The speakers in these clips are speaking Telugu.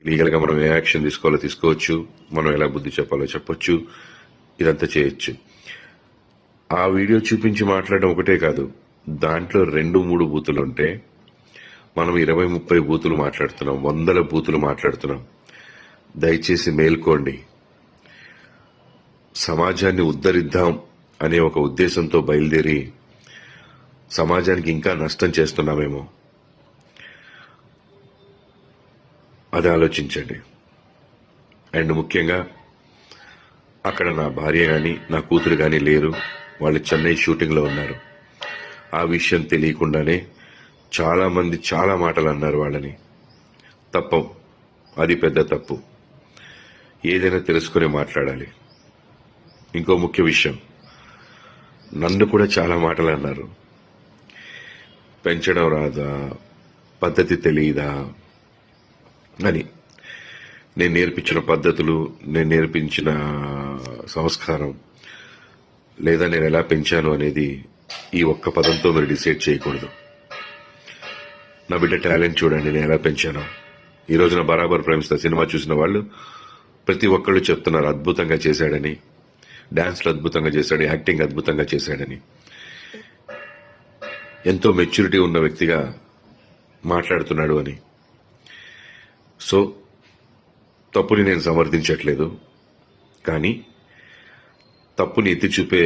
లీగల్గా మనం ఏ యాక్షన్ తీసుకోవాలో తీసుకోవచ్చు, మనం ఎలా బుద్ధి చెప్పాలో చెప్పొచ్చు, ఇదంతా చేయొచ్చు. ఆ వీడియో చూపించి మాట్లాడడం ఒకటే కాదు, దాంట్లో 2-3 బూతులు ఉంటే మనం 20-30 బూతులు మాట్లాడుతున్నాం, 100 బూతులు మాట్లాడుతున్నాం. దయచేసి మేల్కోండి. సమాజాన్ని ఉద్ధరిద్దాం అనే ఒక ఉద్దేశంతో బయలుదేరి సమాజానికి ఇంకా నష్టం చేస్తున్నామేమో, అది ఆలోచించండి. అండ్ ముఖ్యంగా అక్కడ నా భార్య కానీ నా కూతురు కానీ లేరు, వాళ్ళు చెన్నై షూటింగ్లో ఉన్నారు. ఆ విషయం తెలియకుండానే చాలా మంది చాలా మాటలు అన్నారు వాళ్ళని. తప్పం, అది పెద్ద తప్పు. ఏదైనా తెలుసుకుని మాట్లాడాలి. ఇంకో ముఖ్య విషయం, నన్ను కూడా చాలా మాటలు అన్నారు. పెంచడం రాదా, పద్ధతి తెలియదా అని. నేను నేర్పించిన పద్ధతులు, నేను నేర్పించిన సంస్కారం, లేదా నేను ఎలా పెంచాను అనేది ఈ ఒక్క పదంతో మీరు డిసైడ్ చేయకూడదు. నా బిడ్డ టాలెంట్ చూడండి, నేను ఎలా పెంచాను. ఈ రోజున బరాబర్ ప్రేమిస్తా సినిమా చూసిన వాళ్ళు ప్రతి ఒక్కళ్ళు చెప్తున్నారు అద్భుతంగా చేశాడని, డాన్స్లు అద్భుతంగా చేశాడు, యాక్టింగ్ అద్భుతంగా చేశాడని. ఎంతో మెచ్యూరిటీ ఉన్న వ్యక్తిగా మాట్లాడుతున్నాడు అని. సో తప్పుని నేను సమర్థించట్లేదు, కానీ తప్పుని ఎత్తి చూపే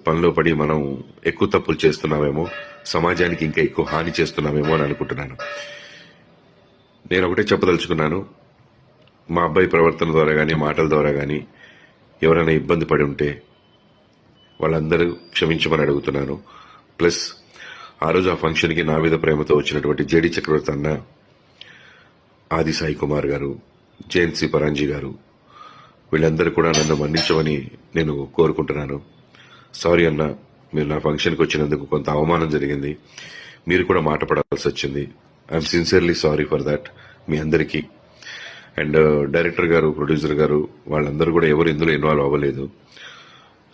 పనిలో పడి మనం ఎక్కువ తప్పులు చేస్తున్నామేమో, సమాజానికి ఇంకా ఎక్కువ హాని చేస్తున్నామేమో అని అనుకుంటున్నాను. నేను ఒకటే చెప్పదలుచుకున్నాను, మా అబ్బాయి ప్రవర్తన ద్వారా కానీ మాటల ద్వారా కానీ ఎవరైనా ఇబ్బంది పడి ఉంటే వాళ్ళందరూ క్షమించమని అడుగుతున్నాను. ప్లస్ ఆ రోజు ఆ ఫంక్షన్కి నా మీద ప్రేమతో వచ్చినటువంటి జేడి చక్రవర్తి అన్న, ఆది సాయి కుమార్ గారు, జయంతి పరాంజీ గారు, వీళ్ళందరూ కూడా నన్ను మన్నించమని నేను కోరుకుంటున్నాను. సారీ అన్న, మీరు నా ఫంక్షన్కి వచ్చినందుకు కొంత అవమానం జరిగింది, మీరు కూడా మాట పడాల్సి వచ్చింది. I'm sincerely sorry for that మీ అందరికీ. అండ్ డైరెక్టర్ గారు, ప్రొడ్యూసర్ గారు, వాళ్ళందరూ కూడా ఎవరు ఇందులో ఇన్వాల్వ్ అవ్వలేదు.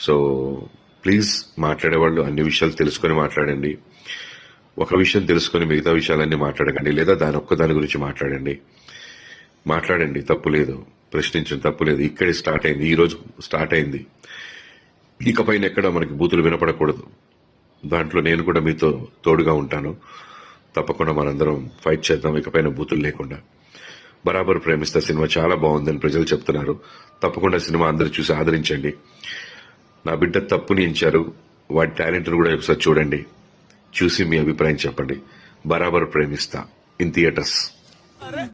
సో ప్లీజ్ మాట్లాడేవాళ్ళు అన్ని విషయాలు తెలుసుకొని మాట్లాడండి. ఒక విషయం తెలుసుకొని మిగతా విషయాలన్నీ మాట్లాడకండి, లేదా దాని గురించి మాట్లాడండి. తప్పు లేదు, ప్రశ్నించడం తప్పు లేదు. ఇక్కడే స్టార్ట్ అయింది, ఈ రోజు స్టార్ట్ అయింది. ఇకపైన ఎక్కడ మనకి బూతులు వినపడకూడదు. దాంట్లో నేను కూడా మీతో తోడుగా ఉంటాను. తప్పకుండా మనందరం ఫైట్ చేద్దాం, ఇకపైన బూతులు లేకుండా. బరాబర్ ప్రేమిస్తా సినిమా చాలా బాగుందని ప్రజలు చెప్తున్నారు. తప్పకుండా సినిమా అందరూ చూసి ఆదరించండి. నా బిడ్డ తప్పుని ఎంచారు, వాడి టాలెంట్ను కూడా ఒకసారి చూడండి, చూసి మీ అభిప్రాయం చెప్పండి. బరాబర్ ప్రేమిస్తా ఇన్ థియేటర్స్.